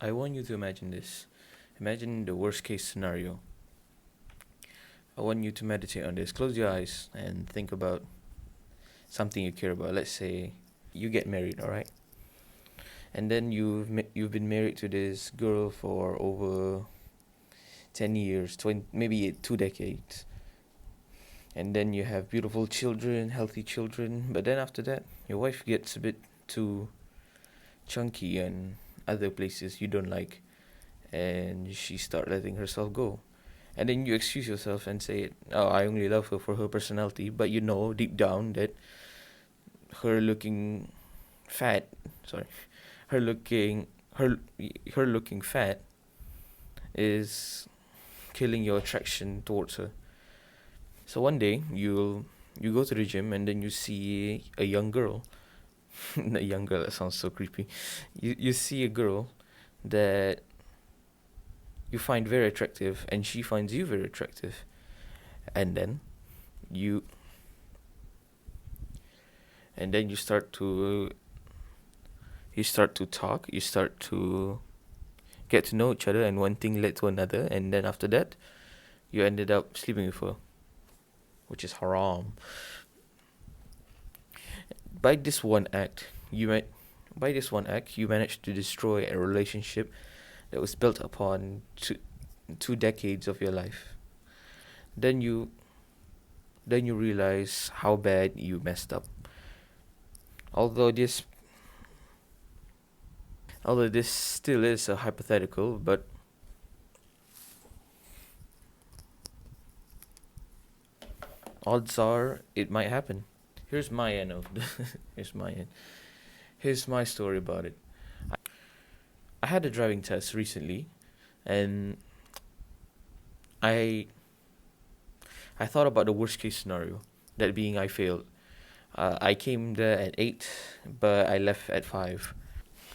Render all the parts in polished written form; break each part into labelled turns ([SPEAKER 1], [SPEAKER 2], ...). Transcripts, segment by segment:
[SPEAKER 1] I want you to imagine this. Imagine the worst case scenario. I want you to meditate on this. Close your eyes and think about something you care about. Let's say you get married, all right? And then you've been married to this girl for over 10 years, 20, maybe 2 decades. And then you have beautiful children, healthy children, but then after that, your wife gets a bit too chunky and other places you don't like, and she start letting herself go. And then you excuse yourself and say, "Oh, I only love her for her personality," but you know deep down that her looking fat, sorry, her looking her her looking fat is killing your attraction towards her. So one day you go to the gym and then you see a young girl. A young girl, that sounds so creepy. You see a girl that you find very attractive and she finds you very attractive. And then you you start to talk, you start to get to know each other, and one thing led to another, and then after that you ended up sleeping with her, which is haram. By this one act, you managed to destroy a relationship that was built upon two decades of your life. Then you realize how bad you messed up. Although this although this still is a hypothetical, but odds are it might happen. Here's my end of the here's my end. Here's my story about it. I had a driving test recently, and I I thought about the worst case scenario, that being I failed. I came there at 8, but I left at 5.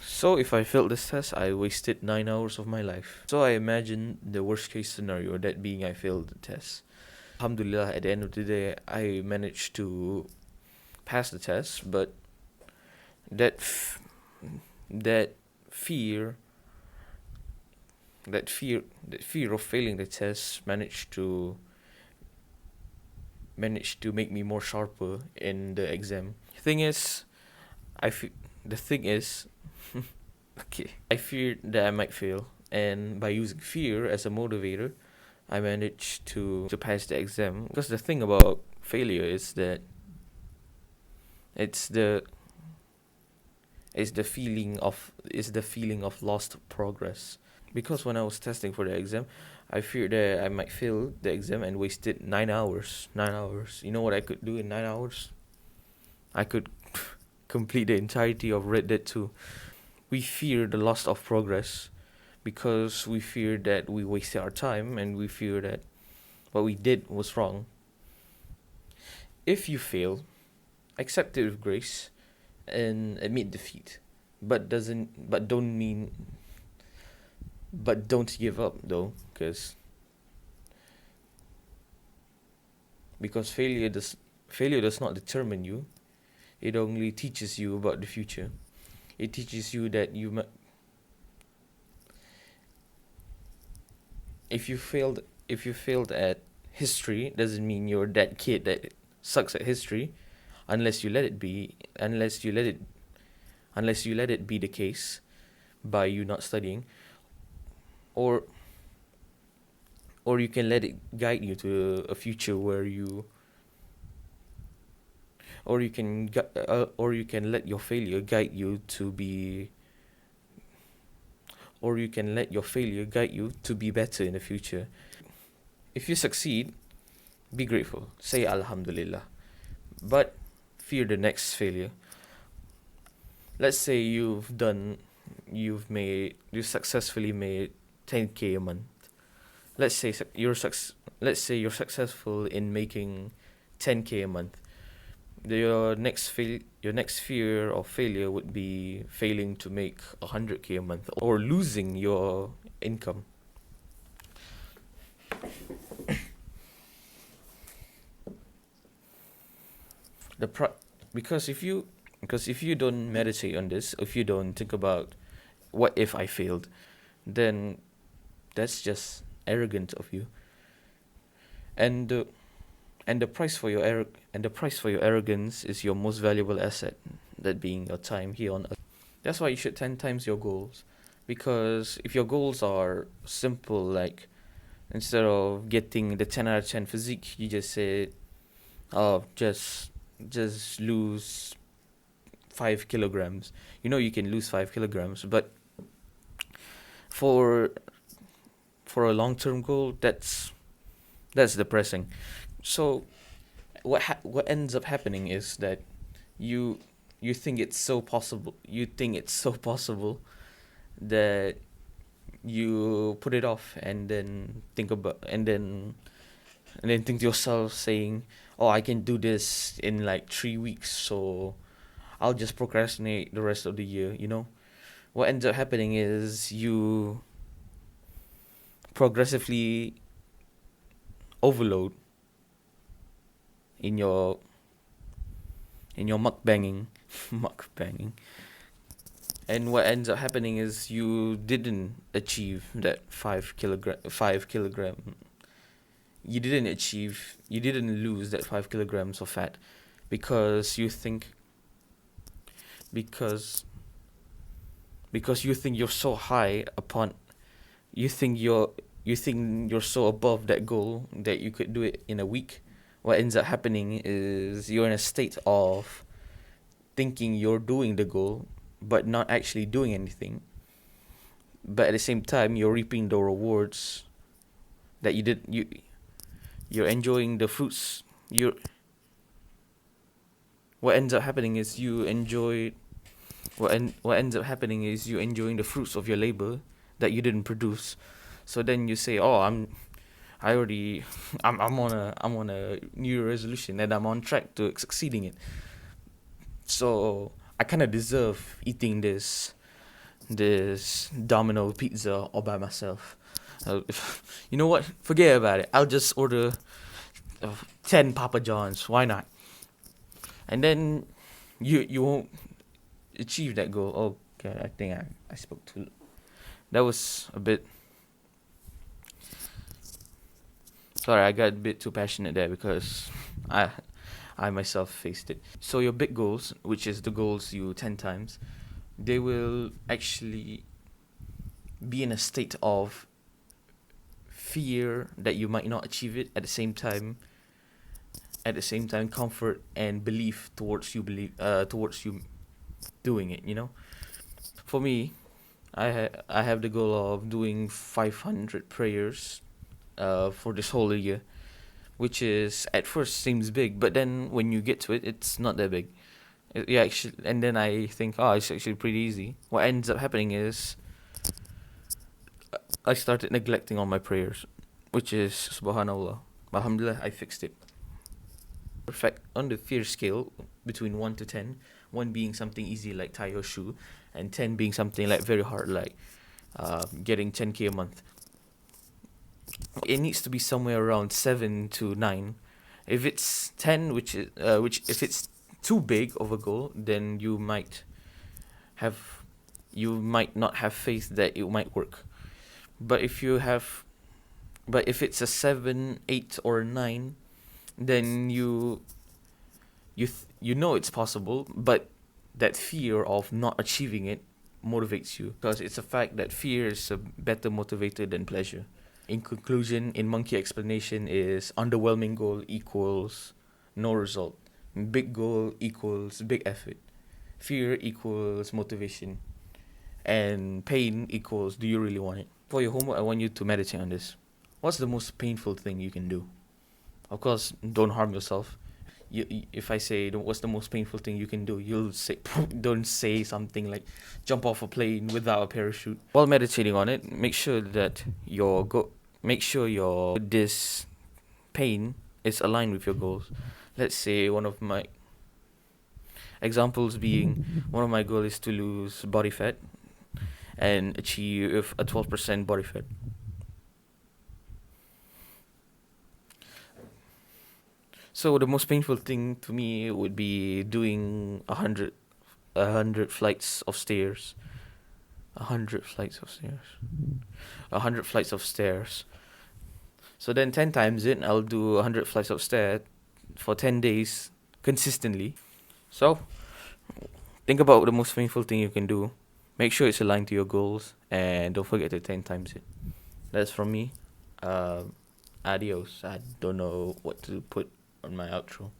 [SPEAKER 1] So if I failed this test, I wasted 9 hours of my life. So I imagined the worst case scenario, that being I failed the test. Alhamdulillah, at the end of the day, I managed to pass the test, but that f- that fear that fear of failing the test managed to make me more sharper in the exam. Thing is, I fe- the thing is, okay, I feared that I might fail, and by using fear as a motivator, I managed to pass the exam. Because the thing about failure is that it's the it's the feeling of lost progress. Because when I was testing for the exam, I feared that I might fail the exam and wasted 9 hours. 9 hours. You know what I could do in 9 hours? I could complete the entirety of Red Dead 2. We fear the loss of progress because we fear that we wasted our time, and we fear that what we did was wrong. If you fail, accept it with grace and admit defeat. But doesn't but don't mean but don't give up though, because failure does not determine you. It only teaches you about the future. It teaches you that if you failed at history, doesn't mean you're that kid that sucks at history, unless you let it be unless you let it be the case by you not studying, or you can let it guide you to a future where you or you can let your failure guide you to be or you can let your failure guide you to be better in the future. If you succeed, be grateful, say alhamdulillah, but fear the next failure. Let's say you successfully made 10k a month. Let's say you're successful in making 10k a month. Your next fear of failure would be failing to make 100k a month, or losing your income. The pro- because if you don't meditate on this, if you don't think about what if I failed, then that's just arrogant of you. And the price for your arrogance is your most valuable asset, that being your time here on earth. That's why you should 10 times your goals, because if your goals are simple, like instead of getting the 10 out of 10 physique, you just say, oh, just lose 5 kilograms. You can lose 5 kilograms, but for a long term goal, that's depressing. So what ends up happening is that you you think it's so possible. You think it's so possible that you put it off, and then think to yourself saying, "Oh, I can do this in like 3 weeks, so I'll just procrastinate the rest of the year." What ends up happening is you progressively overload in your mukbanging, mukbanging, and what ends up happening is you didn't achieve that 5 kilogram. You didn't lose that 5 kilograms of fat, because you think because you think you're so high upon you think you're so above that goal that you could do it in a week. What ends up happening is you're in a state of thinking you're doing the goal but not actually doing anything. But at the same time, you're reaping the rewards that you're enjoying the fruits. You what ends up happening is you enjoy what ends up happening is you enjoying the fruits of your labor that you didn't produce. So then you say, "Oh, I already I'm on a New Year resolution and I'm on track to succeeding it. So I kind of deserve eating this Domino pizza all by myself. You know what? Forget about it. I'll just order 10 Papa Johns. Why not?" And then you won't achieve that goal. Oh, okay, I think I spoke too. That was a bit. Sorry, I got a bit too passionate there because I I myself faced it. So your big goals, which is the goals you 10 times, they will actually be in a state of fear that you might not achieve it. At the same time, comfort and belief towards you doing it. For me, I have the goal of doing 500 prayers for this whole year, which is at first seems big, but then when you get to it, it's not that big. Yeah, actually, and then I think, oh, it's actually pretty easy. What ends up happening is I started neglecting all my prayers, which is Subhanallah. Alhamdulillah, I fixed it. Perfect on the fear scale between 1 to 10, 1 being something easy like tie your shoe, and 10 being something like very hard like getting 10K a month. It needs to be somewhere around 7 to 9. If it's 10, which if it's too big of a goal, then have you might not have faith that it might work. But if it's a 7, 8, or 9, then you know it's possible, but that fear of not achieving it motivates you, because it's a fact that fear is a better motivator than pleasure. In conclusion, in monkey explanation is underwhelming goal equals no result. Big goal equals big effort. Fear equals motivation. And pain equals do you really want it? For your homework, I want you to meditate on this. What's the most painful thing you can do? Of course, don't harm yourself. If I say what's the most painful thing you can do, you'll say don't say something like jump off a plane without a parachute. While meditating on it, make sure this pain is aligned with your goals. Let's say one of my examples being one of my goals is to lose body fat and achieve a 12% body fat. So the most painful thing to me would be doing a hundred flights of stairs 100 flights of stairs. 100 flights of stairs. So then 10 times it, I'll do 100 flights of stairs for 10 days consistently. So think about the most painful thing you can do. Make sure it's aligned to your goals, and don't forget to 10 times it. That's from me. Adios. I don't know what to put on my outro.